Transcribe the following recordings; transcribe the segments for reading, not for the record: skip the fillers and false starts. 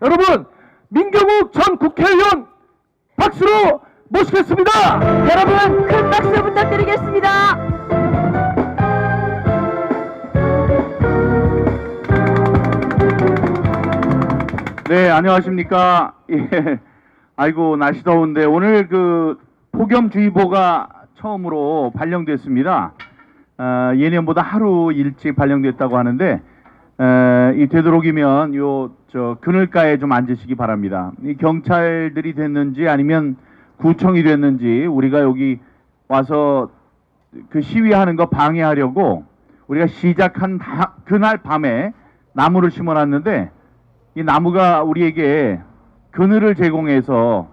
여러분 민경욱 전 국회의원 박수로 모시겠습니다. 여러분 큰 박수 부탁드리겠습니다. 네, 안녕하십니까. 예. 아이고, 날씨 더운데 오늘 그 폭염주의보가 처음으로 발령됐습니다. 예년보다 하루 일찍 발령됐다고 하는데, 이 되도록이면 그늘가에 좀 앉으시기 바랍니다. 이 경찰들이 됐는지 아니면 구청이 됐는지 우리가 여기 와서 그 시위하는 거 방해하려고 우리가 시작한 그날 밤에 나무를 심어놨는데 이 나무가 우리에게 그늘을 제공해서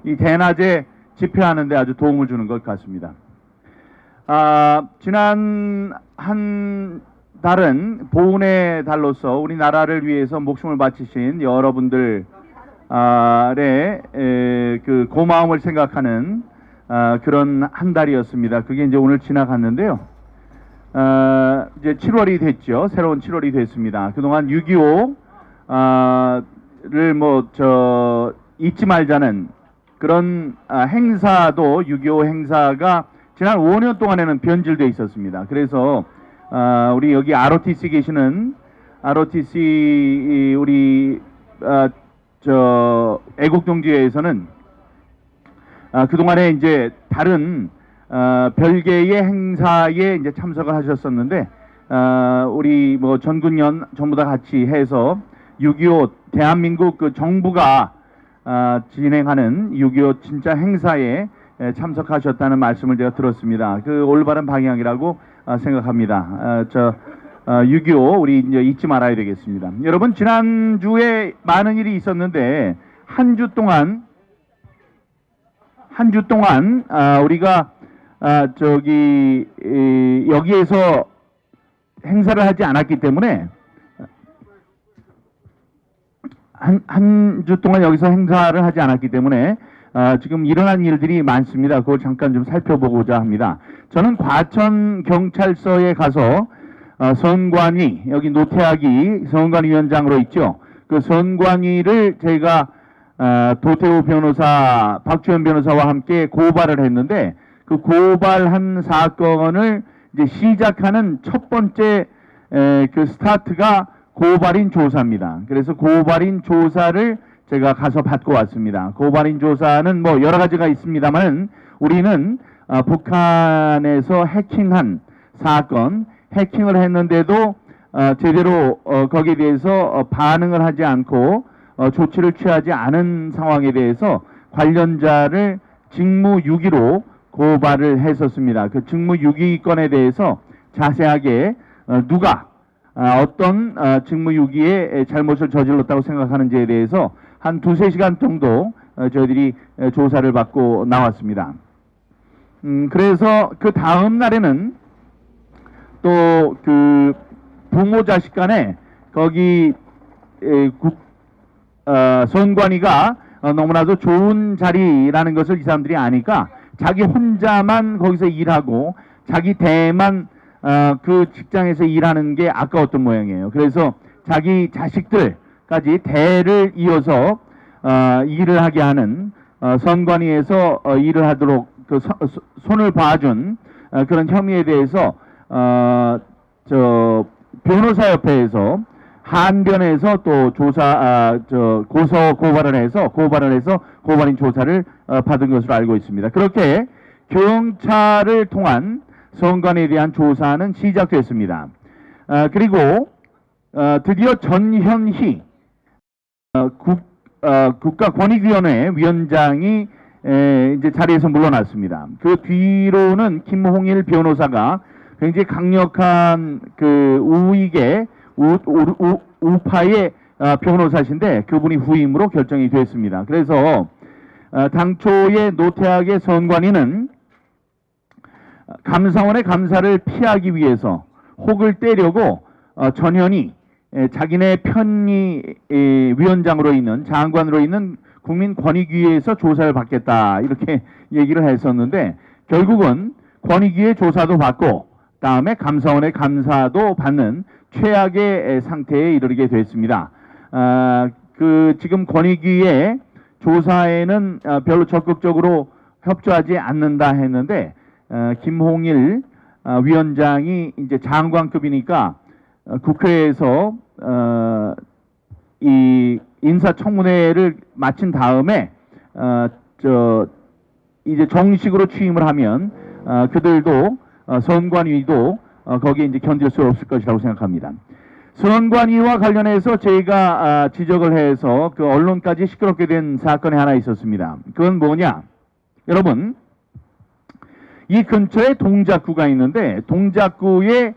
이 대낮에 집회하는데 아주 도움을 주는 것 같습니다. 지난 한 달은 보훈의 달로서 우리나라를 위해서 목숨을 바치신 여러분들의 그 고마움을 생각하는 그런 한 달이었습니다. 그게 이제 오늘 지나갔는데요. 이제 7월이 됐죠. 새로운 7월이 됐습니다. 그동안 6.25를 잊지 말자는 그런 행사도 6.25 행사가 지난 5년 동안에는 변질돼 있었습니다. 그래서 우리 여기 ROTC 계시는 ROTC 우리 애국동지회에서는 그동안에 이제 다른 별개의 행사에 이제 참석을 하셨었는데 우리 전군연 전부 다 같이 해서 6.25 대한민국 그 정부가 진행하는 6.25 진짜 행사에 참석하셨다는 말씀을 제가 들었습니다. 그 올바른 방향이라고 생각합니다. 6.25 우리 이제 잊지 말아야 되겠습니다. 여러분 지난주에 많은 일이 있었는데 한 주 동안 우리가 여기에서 행사를 하지 않았기 때문에 한 주 동안 여기서 행사를 하지 않았기 때문에 지금 일어난 일들이 많습니다. 그걸 잠깐 좀 살펴보고자 합니다. 저는 과천 경찰서에 가서 선관위, 여기 노태학이 선관위 위원장으로 있죠. 그 선관위를 제가 도태우 변호사, 박주현 변호사와 함께 고발을 했는데 그 고발한 사건을 이제 시작하는 첫 번째 그 스타트가 고발인 조사입니다. 그래서 고발인 조사를 제가 가서 받고 왔습니다. 고발인 조사는 여러 가지가 있습니다만 우리는 북한에서 해킹한 사건, 해킹을 했는데도 제대로 거기에 대해서 반응을 하지 않고 조치를 취하지 않은 상황에 대해서 관련자를 직무유기로 고발을 했었습니다. 그 직무유기 건에 대해서 자세하게 누가 어떤 직무유기에 잘못을 저질렀다고 생각하는지에 대해서 한 2-3시간 정도 저희들이 조사를 받고 나왔습니다. 그래서 그 다음 날에는 또 그 부모 자식 간에 거기 선관위가 너무나도 좋은 자리라는 것을 이 사람들이 아니까 자기 혼자만 거기서 일하고 자기 대만 그 직장에서 일하는 게 아까웠던 모양이에요. 그래서 자기 자식들까지 대를 이어서 일을 하게 하는 선관위에서 일을 하도록 그 손을 봐준 그런 혐의에 대해서 변호사협회에서 한변에서 또 조사 고발을 해서 고발인 조사를 받은 것으로 알고 있습니다. 그렇게 경찰을 통한 선관에 대한 조사는 시작됐습니다. 그리고 드디어 전현희 국가권익위원회 위원장이 이제 자리에서 물러났습니다. 그 뒤로는 김홍일 변호사가 굉장히 강력한 그 우파의 변호사신데 그분이 후임으로 결정이 됐습니다. 그래서 당초에 노태학의 선관위는 감사원의 감사를 피하기 위해서 혹을 떼려고 전현희 자기네 편의 위원장으로 있는 장관으로 있는 국민권익위에서 조사를 받겠다 이렇게 얘기를 했었는데 결국은 권익위의 조사도 받고 다음에 감사원의 감사도 받는 최악의 상태에 이르게 됐습니다. 지금 권익위의 조사에는 별로 적극적으로 협조하지 않는다 했는데 김홍일 위원장이 이제 장관급이니까 국회에서 이 인사청문회를 마친 다음에 이제 정식으로 취임을 하면 그들도 선관위도 거기에 이제 견딜 수 없을 것이라고 생각합니다. 선관위와 관련해서 저희가 지적을 해서 그 언론까지 시끄럽게 된 사건이 하나 있었습니다. 그건 뭐냐? 여러분, 이 근처에 동작구가 있는데 동작구에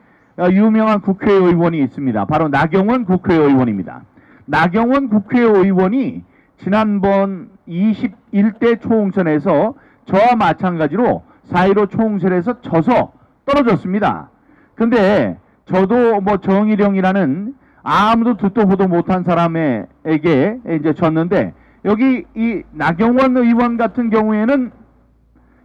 유명한 국회의원이 있습니다. 바로 나경원 국회의원입니다. 나경원 국회의원이 지난번 21대 총선에서 저와 마찬가지로 4.15 총선에서 져서 떨어졌습니다. 근데 저도 뭐 정일영이라는 아무도 듣도 보도 못한 사람에게 이제 졌는데, 여기 이 나경원 의원 같은 경우에는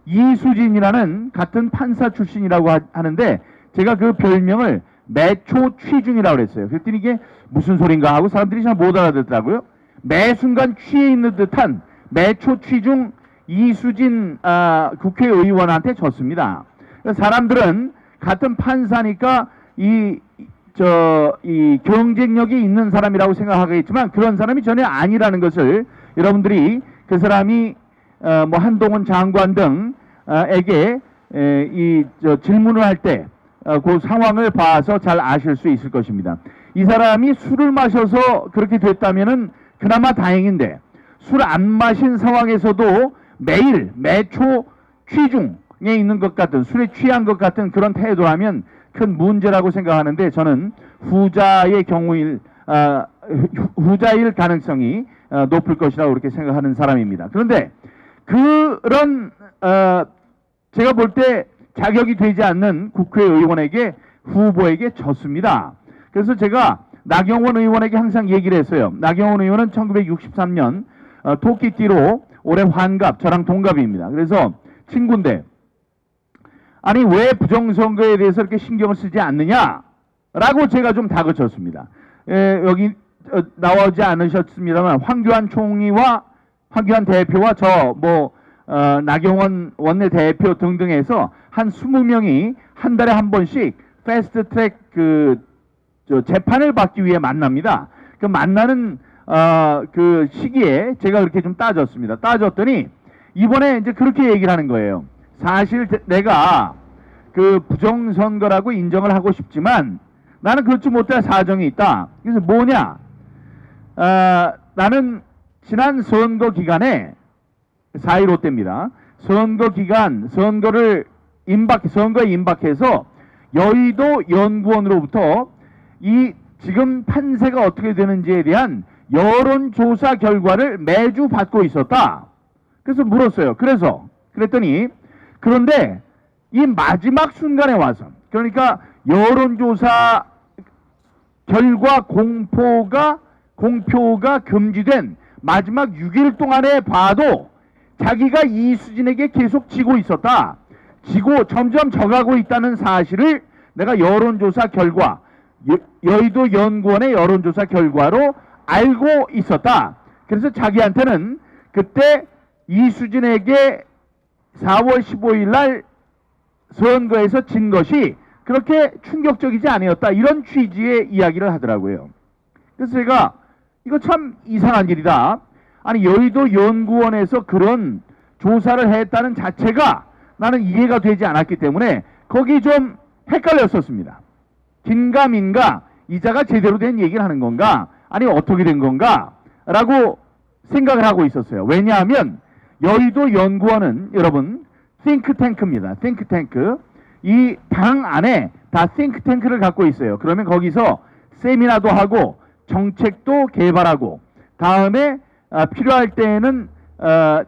이수진이라는 같은 판사 출신이라고 하는데 제가 그 별명을 매초 취중이라고 그랬어요. 그랬더니 이게 무슨 소린가 하고 사람들이 잘 못 알아듣더라고요. 매 순간 취해 있는 듯한 매초 취중 이수진 국회의원한테 졌습니다. 사람들은 같은 판사니까 이 경쟁력이 있는 사람이라고 생각하겠지만 그런 사람이 전혀 아니라는 것을 여러분들이 그 사람이 뭐 한동훈 장관 등에게 질문을 할 때 그 상황을 봐서 잘 아실 수 있을 것입니다. 이 사람이 술을 마셔서 그렇게 됐다면은 그나마 다행인데, 술 안 마신 상황에서도 매일 매초 취중에 있는 것 같은, 술에 취한 것 같은 그런 태도라면 큰 문제라고 생각하는데, 저는 후자의 경우일 후자일 가능성이 높을 것이라고 그렇게 생각하는 사람입니다. 그런데 그런 제가 볼 때 자격이 되지 않는 국회의원에게 후보에게 졌습니다. 그래서 제가 나경원 의원에게 항상 얘기를 했어요. 나경원 의원은 1963년 토끼띠로 올해 환갑, 저랑 동갑입니다. 그래서 친구인데, 아니 왜 부정선거에 대해서 이렇게 신경을 쓰지 않느냐라고 제가 좀 다그쳤습니다. 여기 나오지 않으셨습니다만 황교안 총리와 황교안 대표와 나경원 원내대표 등등해서 한 20명이 한 달에 한 번씩 패스트트랙 재판을 받기 위해 만납니다. 그 만나는 그 시기에 제가 그렇게 좀 따졌습니다. 따졌더니 이번에 이제 그렇게 얘기를 하는 거예요. 사실 내가 그 부정선거라고 인정을 하고 싶지만 나는 그렇지 못할 사정이 있다. 그래서 뭐냐? 나는 지난 선거 기간에 4.15 때입니다. 선거 기간 선거에 임박해서 여의도 연구원으로부터 이 지금 판세가 어떻게 되는지에 대한 여론조사 결과를 매주 받고 있었다. 그래서 물었어요. 그랬더니 그런데 이 마지막 순간에 와서, 그러니까 여론조사 결과 공표가 금지된 마지막 6일 동안에 봐도 자기가 이수진에게 계속 지고 있었다. 점점 져가고 있다는 사실을 내가 여론조사 결과, 여의도 연구원의 여론조사 결과로 알고 있었다. 그래서 자기한테는 그때 이수진에게 4월 15일 날 선거에서 진 것이 그렇게 충격적이지 아니었다. 이런 취지의 이야기를 하더라고요. 그래서 제가 이거 참 이상한 일이다. 아니 여의도 연구원에서 그런 조사를 했다는 자체가 나는 이해가 되지 않았기 때문에 거기 좀 헷갈렸었습니다. 긴가민가 이자가 제대로 된 얘기를 하는 건가, 아니 어떻게 된 건가 라고 생각을 하고 있었어요. 왜냐하면 여의도 연구원은 여러분 띵크탱크입니다. 띵크탱크. 이 당 안에 다 띵크탱크를 갖고 있어요. 그러면 거기서 세미나도 하고 정책도 개발하고, 다음에 필요할 때에는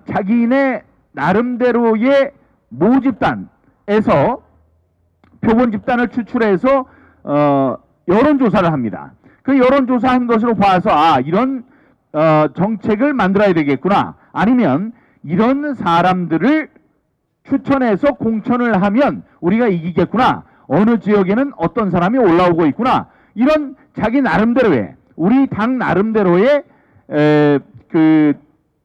자기네 나름대로의 모집단에서 표본 집단을 추출해서 여론조사를 합니다. 그 여론조사한 것으로 봐서 이런 정책을 만들어야 되겠구나, 아니면 이런 사람들을 추천해서 공천을 하면 우리가 이기겠구나, 어느 지역에는 어떤 사람이 올라오고 있구나, 이런 자기 나름대로의, 우리 당 나름대로의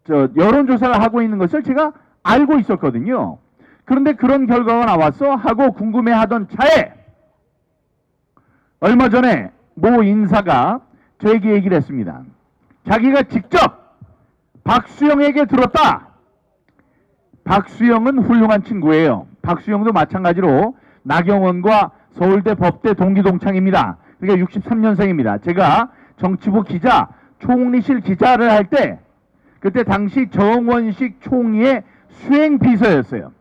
여론조사를 하고 있는 것을 제가 알고 있었거든요. 그런데 그런 결과가 나왔어 하고 궁금해하던 차에 얼마 전에 모 인사가 저에게 얘기를 했습니다. 자기가 직접 박수영에게 들었다. 박수영은 훌륭한 친구예요. 박수영도 마찬가지로 나경원과 서울대 법대 동기동창입니다. 그러니까 63년생입니다. 제가 정치부 기자, 총리실 기자를 할 때 그때 당시 정원식 총리의 수행비서였어요.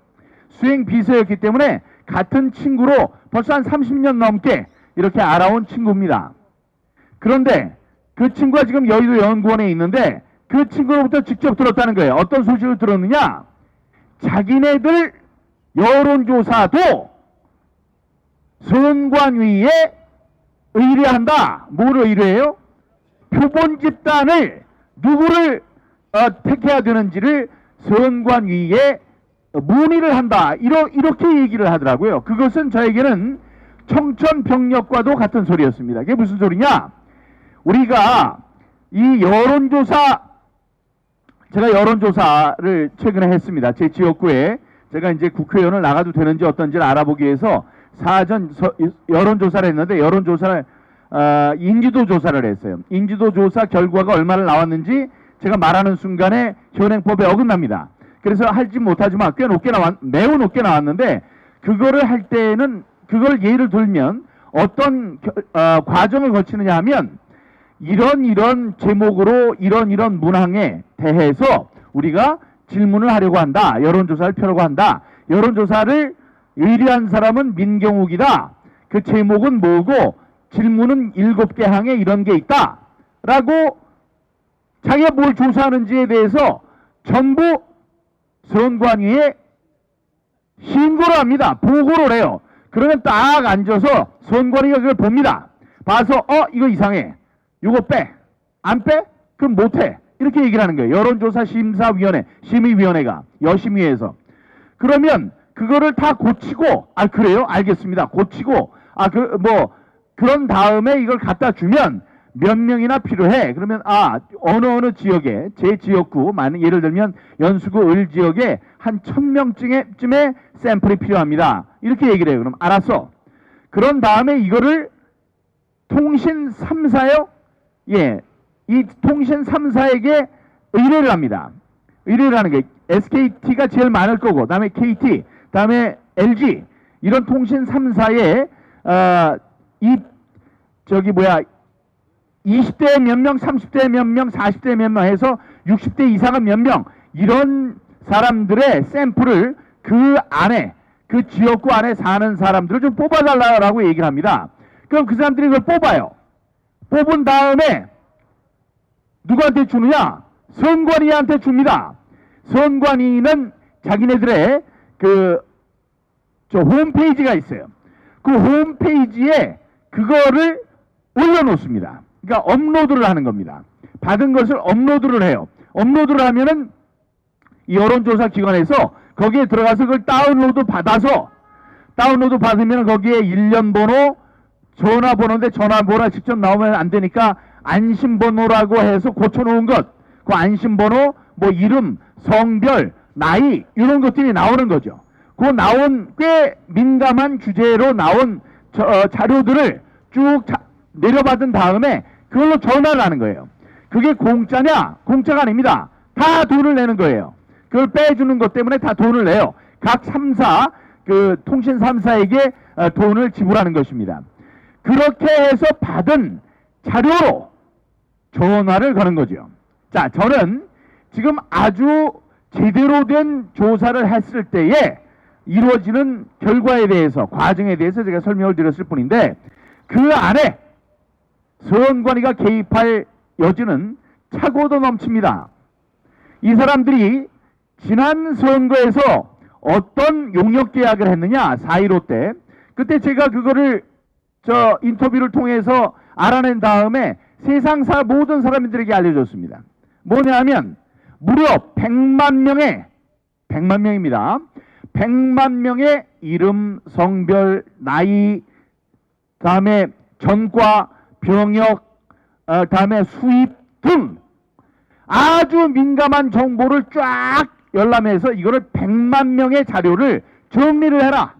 수행비서였기 때문에 같은 친구로 벌써 한 30년 넘게 이렇게 알아온 친구입니다. 그런데 그 친구가 지금 여의도 연구원에 있는데 그 친구로부터 직접 들었다는 거예요. 어떤 소식을 들었느냐? 자기네들 여론조사도 선관위에 의뢰한다. 뭐를 의뢰해요? 표본 집단을 누구를 택해야 되는지를 선관위에 문의를 한다. 이렇게 얘기를 하더라고요. 그것은 저에게는 청천벽력과도 같은 소리였습니다. 그게 무슨 소리냐? 우리가 이 제가 여론조사를 최근에 했습니다. 제 지역구에 제가 이제 국회의원을 나가도 되는지 어떤지를 알아보기 위해서 여론조사를 했는데 여론조사를 인지도 조사를 했어요. 인지도 조사 결과가 얼마나 나왔는지 제가 말하는 순간에 현행법에 어긋납니다. 그래서 할지 못하지만 매우 높게 나왔는데 그거를 할 때는 그걸 예를 들면 어떤 과정을 거치느냐 하면 이런 제목으로 이런 문항에 대해서 우리가 질문을 하려고 한다. 여론조사를 펴려고 한다. 여론조사를 의뢰한 사람은 민경욱이다. 그 제목은 뭐고 질문은 7개 항에 이런 게 있다. 라고 자기가 뭘 조사하는지에 대해서 전부 선관위에 신고를 합니다. 보고를 해요. 그러면 딱 앉아서 선관위가 그걸 봅니다. 봐서 이거 이상해. 이거 빼. 안 빼? 그럼 못해. 이렇게 얘기를 하는 거예요. 여론조사 심의위원회가 여심위에서. 그러면 그거를 다 고치고 그래요? 알겠습니다. 고치고 그런 다음에 이걸 갖다 주면 몇 명이나 필요해. 그러면 어느 지역에 제 지역구 예를 들면 연수구 을 지역에 한 1000명쯤의 샘플이 필요합니다. 이렇게 얘기를 해요. 그럼 알았어. 그런 다음에 이거를 통신 3사요? 예. 이 통신 3사에게 의뢰를 합니다. 의뢰를 하는 게 SKT가 제일 많을 거고 그다음에 KT, 그다음에 LG 이런 통신 3사에 20대 몇 명, 30대 몇 명, 40대 몇 명 해서 60대 이상은 몇 명 이런 사람들의 샘플을 그 안에 그 지역구 안에 사는 사람들을 좀 뽑아달라고 얘기를 합니다. 그럼 그 사람들이 그걸 뽑아요. 뽑은 다음에 누구한테 주느냐? 선관위한테 줍니다. 선관위는 자기네들의 홈페이지가 있어요. 그 홈페이지에 그거를 올려놓습니다. 그러니까 업로드를 하는 겁니다. 받은 것을 업로드를 해요. 업로드를 하면은 여론조사 기관에서 거기에 들어가서 그걸 다운로드 받으면 거기에 일련 번호, 전화번호인데 전화번호가 직접 나오면 안 되니까 안심번호라고 해서 고쳐놓은 것, 그 안심번호, 이름, 성별, 나이 이런 것들이 나오는 거죠. 그 나온 꽤 민감한 주제로 나온 자료들을 쭉 내려받은 다음에 그걸로 전화를 하는 거예요. 그게 공짜냐? 공짜가 아닙니다. 다 돈을 내는 거예요. 그걸 빼주는 것 때문에 다 돈을 내요. 각 3사, 통신 3사에게 돈을 지불하는 것입니다. 그렇게 해서 받은 자료로 전화를 거는 거죠. 자, 저는 지금 아주 제대로 된 조사를 했을 때에 이루어지는 결과에 대해서, 과정에 대해서 제가 설명을 드렸을 뿐인데 그 안에 선관위가 개입할 여지는 차고도 넘칩니다. 이 사람들이 지난 선거에서 어떤 용역 계약을 했느냐, 4.15 때. 그때 제가 그거를 인터뷰를 통해서 알아낸 다음에 세상 모든 사람들에게 알려줬습니다. 뭐냐면 무려 100만 명입니다. 100만 명의 이름, 성별, 나이, 다음에 전과, 병역, 다음에 수입 등 아주 민감한 정보를 쫙 열람해서 이거를 100만 명의 자료를 정리를 해라.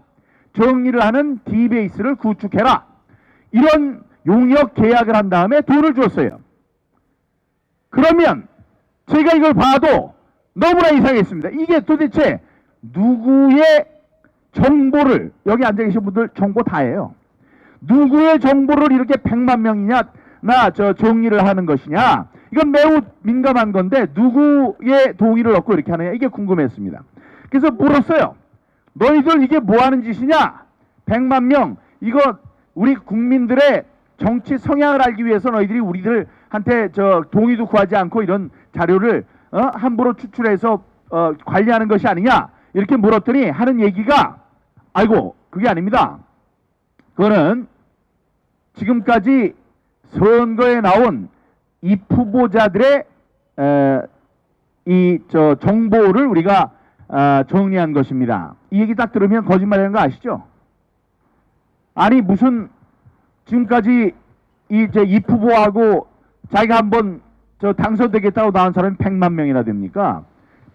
정리를 하는 DBase를 구축해라. 이런 용역 계약을 한 다음에 돈을 줬어요. 그러면 제가 이걸 봐도 너무나 이상했습니다. 이게 도대체 누구의 정보를, 여기 앉아 계신 분들 정보 다예요. 누구의 정보를 이렇게 100만 명이냐 정리를 하는 것이냐, 이건 매우 민감한 건데 누구의 동의를 얻고 이렇게 하느냐, 이게 궁금했습니다. 그래서 물었어요. 너희들 이게 뭐 하는 짓이냐? 100만 명, 이거 우리 국민들의 정치 성향을 알기 위해서 너희들이 우리들한테 동의도 구하지 않고 이런 자료를 함부로 추출해서 관리하는 것이 아니냐, 이렇게 물었더니 하는 얘기가, 아이고 그게 아닙니다. 그거는 지금까지 선거에 나온 이 후보자들의 정보를 우리가 정리한 것입니다. 이 얘기 딱 들으면 거짓말이라는 거 아시죠? 아니 무슨 지금까지 이 후보하고 자기가 한번 당선되겠다고 나온 사람이 100만 명이나 됩니까?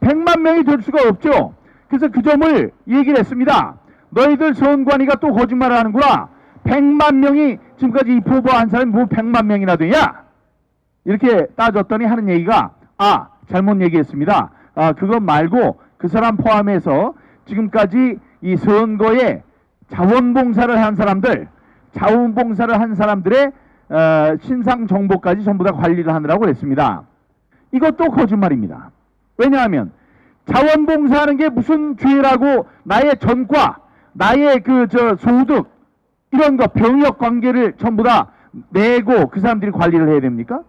100만 명이 될 수가 없죠. 그래서 그 점을 얘기를 했습니다. 너희들 선관위가 또 거짓말을 하는구나. 100만 명이 지금까지 이 후보 한 사람이 뭐 100만 명이나 되냐? 이렇게 따졌더니 하는 얘기가, 잘못 얘기했습니다. 그것 말고 그 사람 포함해서 지금까지 이 선거에 자원봉사를 한 사람들의 신상 정보까지 전부 다 관리를 하느라고 그랬습니다. 이것도 거짓말입니다. 왜냐하면 자원봉사하는 게 무슨 죄라고 나의 전과, 나의 소득, 이런 거 병역 관계를 전부 다 내고 그 사람들이 관리를 해야 됩니까?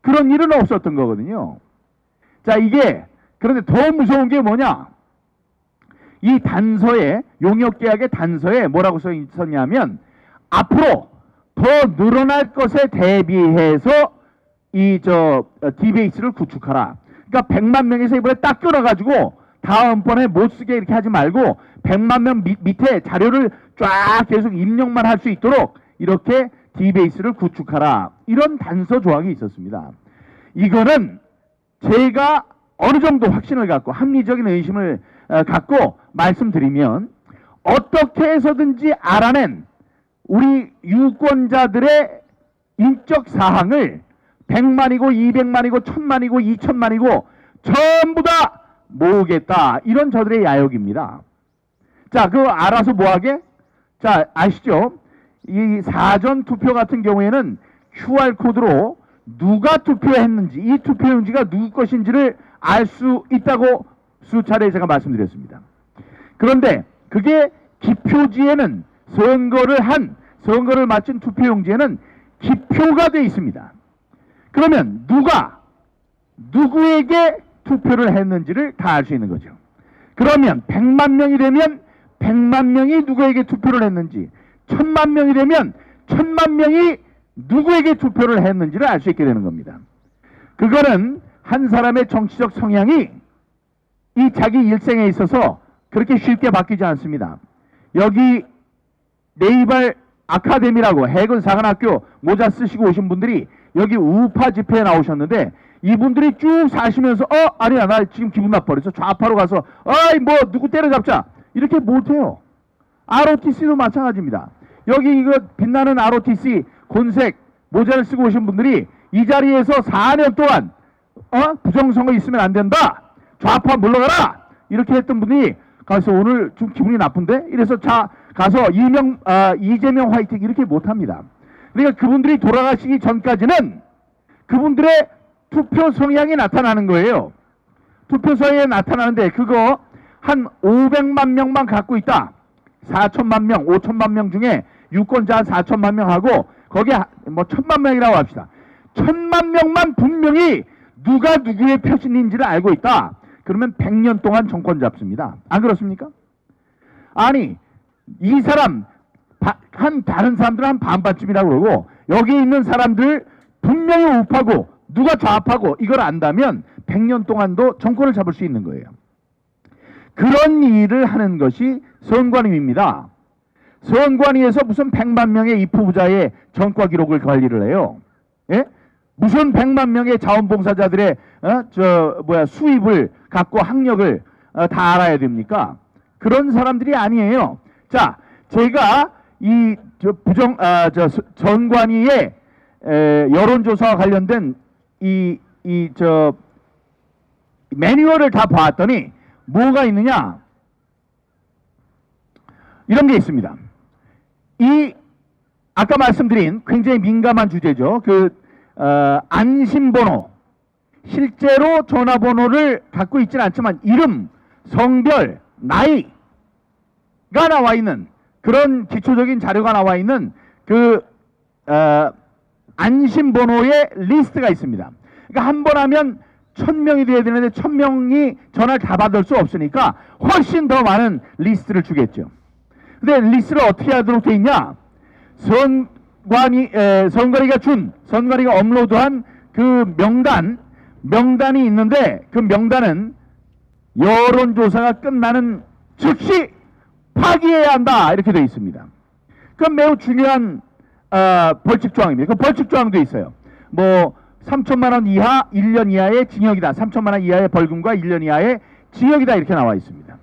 그런 일은 없었던 거거든요. 자, 이게 그런데 더 무서운 게 뭐냐? 이 단서에, 용역계약의 단서에 뭐라고 썼냐면, 앞으로 더 늘어날 것에 대비해서 DBase를 구축하라. 그러니까 100만 명에서 이번에 딱 끊어가지고 다음번에 못 쓰게 이렇게 하지 말고 100만 명 밑에 자료를 쫙 계속 입력만 할 수 있도록 이렇게 DBase를 구축하라. 이런 단서 조항이 있었습니다. 이거는 제가 어느 정도 확신을 갖고 합리적인 의심을 갖고 말씀드리면, 어떻게 해서든지 알아낸 우리 유권자들의 인적 사항을 100만이고 200만이고 1000만이고 2000만이고 전부 다 모으겠다. 이런 저들의 야욕입니다. 자, 그거 알아서 뭐하게? 자, 아시죠? 이 사전 투표 같은 경우에는 QR코드로 누가 투표했는지, 이 투표용지가 누구 것인지를 알 수 있다고 수차례 제가 말씀드렸습니다. 그런데 그게 기표지에는 선거를 마친 투표용지에는 기표가 되어 있습니다. 그러면 누구에게 투표를 했는지를 다 알 수 있는 거죠. 그러면 100만 명이 되면 100만 명이 누구에게 투표를 했는지, 1000만 명이 되면 1000만 명이 누구에게 투표를 했는지를 알 수 있게 되는 겁니다. 그거는 한 사람의 정치적 성향이 이 자기 일생에 있어서 그렇게 쉽게 바뀌지 않습니다. 여기 네이발 아카데미라고 해군 사관학교 모자 쓰시고 오신 분들이 여기 우파 집회에 나오셨는데, 이분들이 쭉 사시면서 아니야 나 지금 기분 나빠 그래서 좌파로 가서 누구 때려잡자 이렇게 못해요. ROTC도 마찬가지입니다. 여기 이거 빛나는 ROTC 곤색 모자를 쓰고 오신 분들이 이 자리에서 4년 동안 부정선거 있으면 안 된다, 좌파 물러가라 이렇게 했던 분이 가서 오늘 좀 기분이 나쁜데 이래서 가서 이재명 화이팅 이렇게 못합니다. 그러니까 그분들이 돌아가시기 전까지는 그분들의 투표 성향이 나타나는 거예요. 투표 성향이 나타나는데 그거 한 500만 명만 갖고 있다. 4천만 명, 5천만 명 중에 유권자 한 4천만 명하고 거기에 뭐 1000만 명이라고 합시다. 1000만 명만 분명히 누가 누구의 표신인지를 알고 있다. 그러면 100년 동안 정권 잡습니다. 안 그렇습니까? 아니 이 사람 다른 사람들은 한 반반쯤이라고 그러고 여기 있는 사람들 분명히 우파고 누가 좌파고 이걸 안다면 100년 동안도 정권을 잡을 수 있는 거예요. 그런 일을 하는 것이 선관위입니다. 선관위에서 무슨 100만 명의 입후보자의 전과 기록을 관리를 해요. 예? 무슨 100만 명의 자원봉사자들의 수입을 갖고 학력을 다 알아야 됩니까? 그런 사람들이 아니에요. 자, 제가 전관위의 여론조사와 관련된 매뉴얼을 다 봤더니 뭐가 있느냐? 이런 게 있습니다. 아까 말씀드린 굉장히 민감한 주제죠. 안심번호. 실제로 전화번호를 갖고 있지는 않지만 이름, 성별, 나이가 나와 있는 그런 기초적인 자료가 나와 있는 안심번호의 리스트가 있습니다. 그러니까 한 번 하면 1000명이 돼야 되는데 1000명이 전화를 다 받을 수 없으니까 훨씬 더 많은 리스트를 주겠죠. 근데 리스트를 어떻게 하도록 돼 있냐? 선관위가 업로드한 그 명단이 있는데 그 명단은 여론조사가 끝나는 즉시 파기해야 한다 이렇게 되어 있습니다. 그건 매우 중요한 벌칙 조항입니다. 그 벌칙 조항도 있어요. 뭐 3천만 원 이하 1년 이하의 징역이다. 3천만 원 이하의 벌금과 1년 이하의 징역이다 이렇게 나와 있습니다.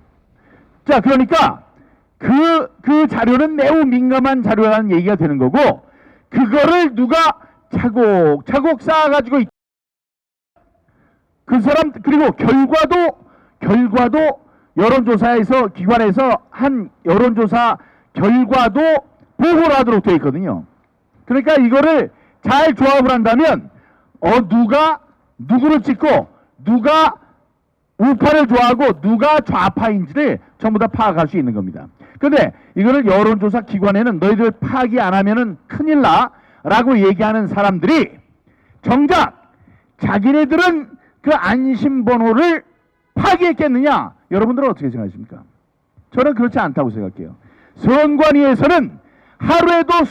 자, 그러니까 그 자료는 매우 민감한 자료라는 얘기가 되는 거고, 그거를 누가 차곡차곡 쌓아가지고 그 사람, 그리고 결과도 여론조사에서 기관에서 한 여론조사 결과도 보고를 하도록 되어 있거든요. 그러니까 이거를 잘 조합을 한다면 누가 누구를 찍고 누가 우파를 좋아하고 누가 좌파인지를 전부 다 파악할 수 있는 겁니다. 근데 이거를 여론조사 기관에는 너희들 파악이 안 하면은 큰일 나 라고 얘기하는 사람들이 정작 자기네들은 그 안심번호를 파기했겠느냐? 여러분들은 어떻게 생각하십니까? 저는 그렇지 않다고 생각해요. 선관위에서는 하루에도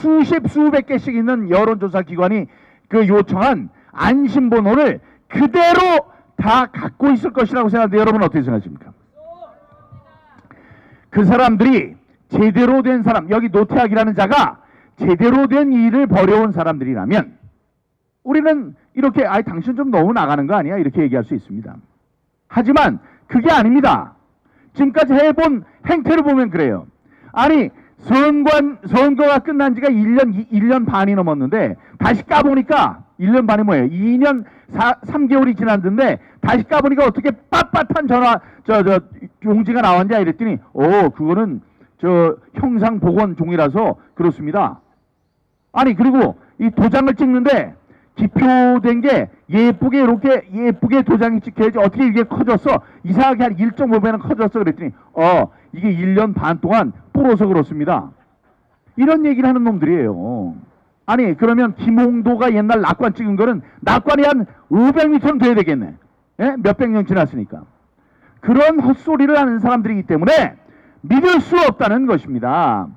수백 개씩 있는 여론조사 기관이 요청한 안심번호를 그대로 다 갖고 있을 것이라고 생각하는데 여러분은 어떻게 생각하십니까? 그 사람들이 제대로 된 사람, 여기 노태학이라는 자가 제대로 된 일을 벌여온 사람들이라면 우리는 이렇게 당신 좀 너무 나가는 거 아니야? 이렇게 얘기할 수 있습니다. 하지만 그게 아닙니다. 지금까지 해본 행태를 보면 그래요. 아니 선거가 끝난 지가 1년 반이 넘었는데 다시 까보니까 1년 반이 뭐예요? 2년 3개월이 지났는데 다시 까보니까 어떻게 빳빳한 용지가 나왔냐 이랬더니 그거는 형상복원 종이라서 그렇습니다. 아니 그리고 이 도장을 찍는데 기표된 게 예쁘게 도장이 찍혀야지 어떻게 이게 커졌어? 이상하게 한 1.5배는 커졌어 그랬더니 이게 1년 반 동안 불어서 그렇습니다. 이런 얘기를 하는 놈들이에요. 아니 그러면 김홍도가 옛날 낙관 찍은 거는 낙관이 한 500m는 돼야 되겠네. 예? 몇백 년 지났으니까. 그런 헛소리를 하는 사람들이기 때문에 믿을 수 없다는 것입니다.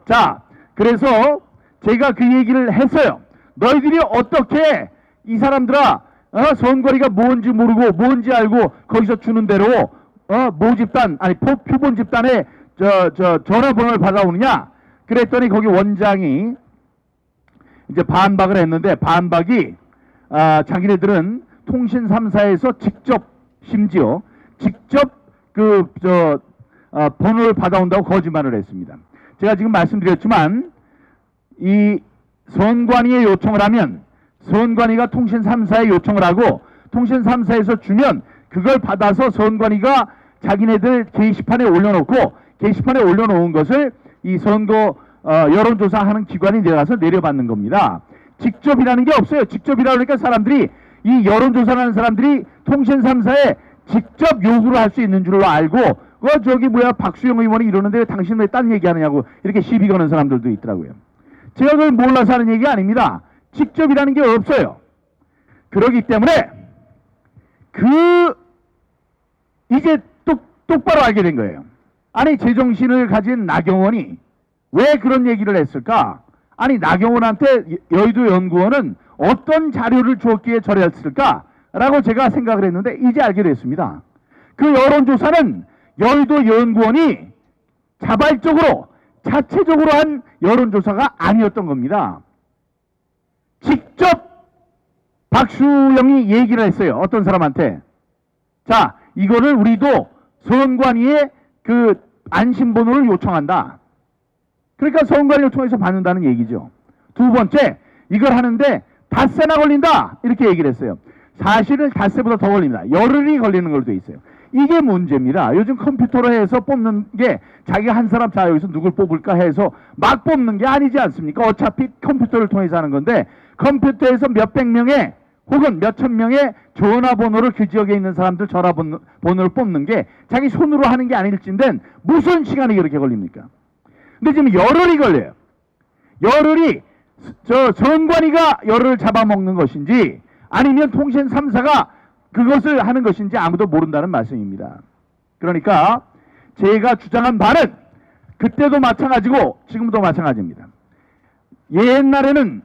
자, 그래서 제가 그 얘기를 했어요. 너희들이 어떻게 이 사람들아 선거리가 뭔지 모르고 뭔지 알고 거기서 주는 대로 모집단 아니 표본 집단에 전화번호를 받아오느냐? 그랬더니 거기 원장이 이제 반박을 했는데 반박이 자기네들은 통신 3사에서 심지어 직접 번호를 받아온다고 거짓말을 했습니다. 제가 지금 말씀드렸지만 이 선관위에 요청을 하면 선관위가 통신 3사에 요청을 하고 통신 3사에서 주면 그걸 받아서 선관위가 자기네들 게시판에 올려놓고 게시판에 올려놓은 것을 이 선거 여론조사하는 기관이 내려가서 내려받는 겁니다. 직접이라는 게 없어요. 직접이라 그러니까 사람들이 이 여론조사하는 사람들이 통신 3사에 직접 요구를 할 수 있는 줄로 알고 박수영 의원이 이러는데 왜 당신 왜 딴 얘기하느냐고 이렇게 시비 거는 사람들도 있더라고요. 제가 그걸 몰라서 하는 얘기가 아닙니다. 직접이라는 게 없어요. 그렇기 때문에 이제 똑바로 알게 된 거예요. 아니 제정신을 가진 나경원이 왜 그런 얘기를 했을까? 아니 나경원한테 여의도 연구원은 어떤 자료를 주었기에 저랬을까? 라고 제가 생각을 했는데 이제 알게 됐습니다. 그 여론조사는 여의도 연구원이 자체적으로 한 여론조사가 아니었던 겁니다. 직접 박수영이 얘기를 했어요. 어떤 사람한테. 자, 이거를 우리도 선관위에 그 안심번호를 요청한다. 그러니까 선관위를 통해서 받는다는 얘기죠. 두 번째, 이걸 하는데 닷새나 걸린다. 이렇게 얘기를 했어요. 사실은 닷새보다 더 걸립니다. 열흘이 걸리는 걸로 돼 있어요. 이게 문제입니다. 요즘 컴퓨터로 해서 뽑는 게 자기가 한 사람 자 여기서 누굴 뽑을까 해서 막 뽑는 게 아니지 않습니까? 어차피 컴퓨터를 통해서 하는 건데 컴퓨터에서 몇백 명의 혹은 몇천 명의 전화번호를 그 지역에 있는 사람들 전화번호를 뽑는 게 자기 손으로 하는 게 아닐진데 무슨 시간이 그렇게 걸립니까? 근데 지금 열흘이 걸려요. 열흘이 선관위가 열흘을 잡아먹는 것인지 아니면 통신 3사가 그것을 하는 것인지 아무도 모른다는 말씀입니다. 그러니까 제가 주장한 바는 그때도 마찬가지고 지금도 마찬가지입니다. 옛날에는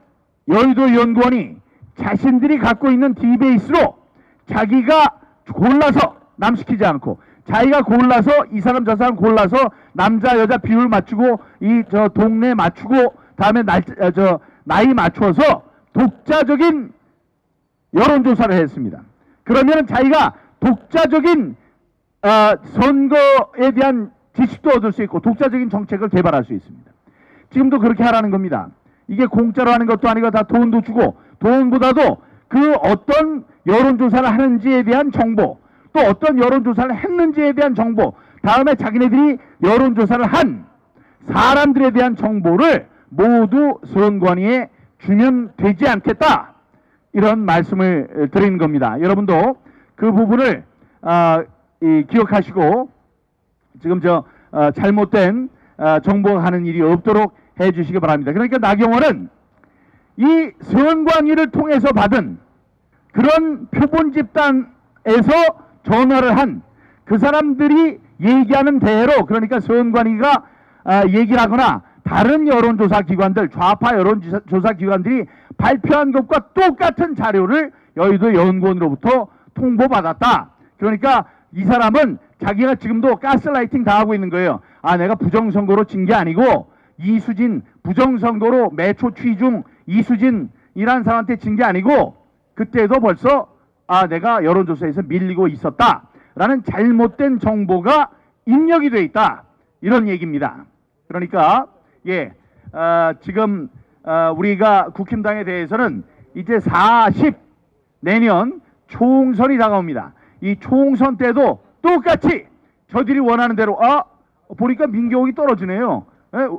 여의도 연구원이 자신들이 갖고 있는 디베이스로 자기가 골라서 남 시키지 않고 자기가 골라서 이 사람 저 사람 골라서 남자 여자 비율 맞추고 이 저 동네 맞추고 다음에 나이 맞춰서 독자적인 여론조사를 했습니다. 그러면 자기가 독자적인 선거에 대한 지식도 얻을 수 있고 독자적인 정책을 개발할 수 있습니다. 지금도 그렇게 하라는 겁니다. 이게 공짜로 하는 것도 아니고 다 돈도 주고 돈보다도 그 어떤 여론조사를 하는지에 대한 정보 또 어떤 여론조사를 했는지에 대한 정보 다음에 자기네들이 여론조사를 한 사람들에 대한 정보를 모두 선관위에 주면 되지 않겠다. 이런 말씀을 드리는 겁니다. 여러분도 그 부분을 기억하시고 지금 잘못된 정보하는 일이 없도록 해주시기 바랍니다. 그러니까 나경원은 이 선관위를 통해서 받은 그런 표본 집단에서 전화를 한 그 사람들이 얘기하는 대로 그러니까 선관위가 얘기를 하거나 다른 여론조사 기관들 좌파 여론조사 기관들이 발표한 것과 똑같은 자료를 여의도 연구원으로부터 통보받았다. 그러니까 이 사람은 자기가 지금도 가스라이팅 당하고 있는 거예요. 내가 부정선거로 진 게 아니고 이수진 부정선거로 매초 취중 이수진이라는 사람한테 진 게 아니고 그때도 벌써 내가 여론조사에서 밀리고 있었다라는 잘못된 정보가 입력이 돼 있다. 이런 얘기입니다. 그러니까 지금 우리가 국힘당에 대해서는 이제 내년 총선이 다가옵니다. 이 총선 때도 똑같이 저들이 원하는 대로 보니까 민경욱이 떨어지네요.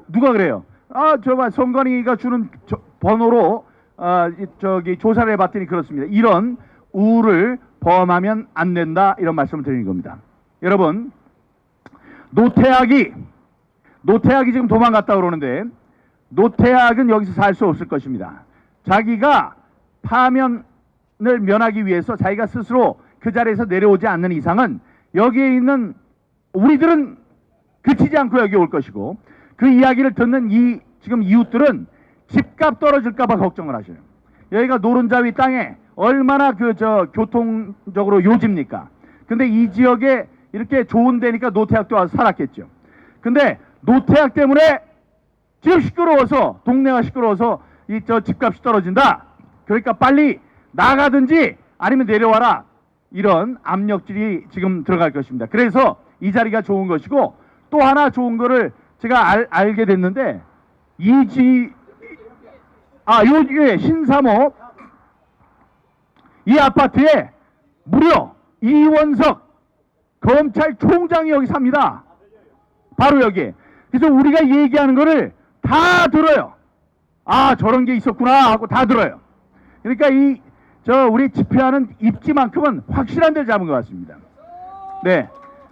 누가 그래요? 선관위가 주는 번호로 조사를 해봤더니 그렇습니다. 이런 우를 범하면 안 된다 이런 말씀을 드리는 겁니다. 여러분 노태악이 지금 도망갔다 그러는데 노태악은 여기서 살 수 없을 것입니다. 자기가 파면을 면하기 위해서 자기가 스스로 그 자리에서 내려오지 않는 이상은 여기에 있는 우리들은 그치지 않고 여기 올 것이고 그 이야기를 듣는 지금 이웃들은 집값 떨어질까 봐 걱정을 하셔요. 여기가 노른자위 땅에 얼마나 교통적으로 요집니까? 근데 이 지역에 이렇게 좋은 데니까 노태악도 와서 살았겠죠. 근데 노태악 때문에 지금 시끄러워서 동네가 시끄러워서 집값이 떨어진다. 그러니까 빨리 나가든지 아니면 내려와라. 이런 압력질이 지금 들어갈 것입니다. 그래서 이 자리가 좋은 것이고 또 하나 좋은 거를 제가 알게 됐는데 요기에 신사모 이 아파트에 무려 이원석 검찰총장이 여기 삽니다. 바로 여기. 그래서 우리가 얘기하는 거를 다 들어요. 저런 게 있었구나 하고 다 들어요. 그러니까 우리 집회하는 입지만큼은 확실한 데를 잡은 것 같습니다. 네.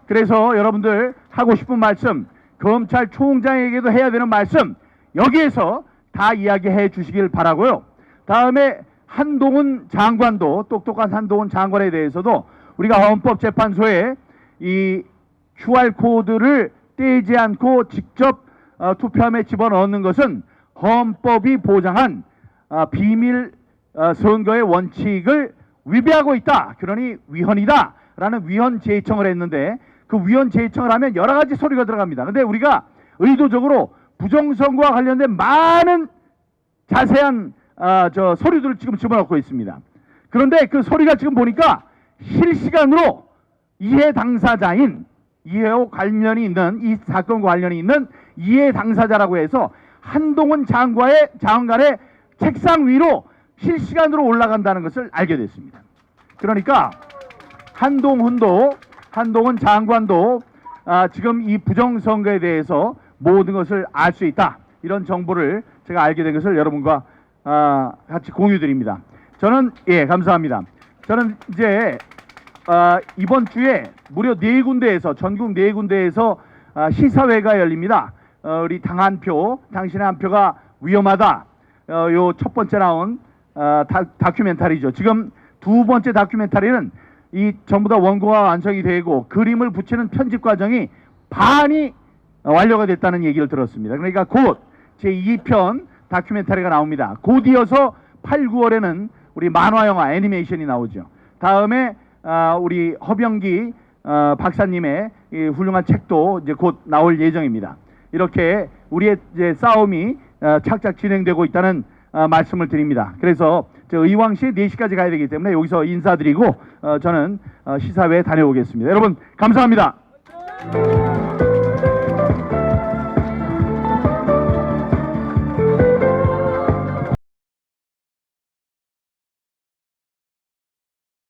그래서 여러분들 하고 싶은 말씀, 검찰총장에게도 해야 되는 말씀, 여기에서 다 이야기해 주시길 바라고요. 다음에 한동훈 장관도, 똑똑한 한동훈 장관에 대해서도 우리가 헌법재판소에 이 QR코드를 떼지 않고 직접 투표함에 집어넣는 것은 헌법이 보장한 비밀 선거의 원칙을 위배하고 있다. 그러니 위헌이다. 라는 위헌 제청을 했는데 그 위헌 제청을 하면 여러 가지 소리가 들어갑니다. 근데 우리가 의도적으로 부정선거와 관련된 많은 자세한 서류들을 지금 집어넣고 있습니다. 그런데 그 소리가 지금 보니까 실시간으로 이해 당사자인 이해와 관련이 있는 이 사건과 관련이 있는 이해 당사자라고 해서 한동훈 장관의 책상 위로 실시간으로 올라간다는 것을 알게 됐습니다. 그러니까 한동훈 장관도 지금 이 부정선거에 대해서 모든 것을 알 수 있다. 이런 정보를 제가 알게 된 것을 여러분과 같이 공유드립니다. 저는 감사합니다. 저는 이제 이번 주에 무려 4군데에서 전국 4군데에서 시사회가 열립니다. 우리 당 한 표, 당신의 한 표가 위험하다. 요 첫 번째 나온 다큐멘터리죠. 지금 두 번째 다큐멘터리는 이 전부 다 원고가 완성이 되고 그림을 붙이는 편집 과정이 반이 완료가 됐다는 얘기를 들었습니다. 그러니까 곧 제2편 다큐멘터리가 나옵니다. 곧 이어서 8, 9월에는 우리 만화 영화 애니메이션이 나오죠. 다음에 우리 허병기 박사님의 이 훌륭한 책도 이제 곧 나올 예정입니다. 이렇게 우리의 이제 싸움이 착착 진행되고 있다는 말씀을 드립니다. 그래서 저 의왕시에 4시까지 가야 되기 때문에 여기서 인사드리고 저는 시사회에 다녀오겠습니다. 여러분 감사합니다.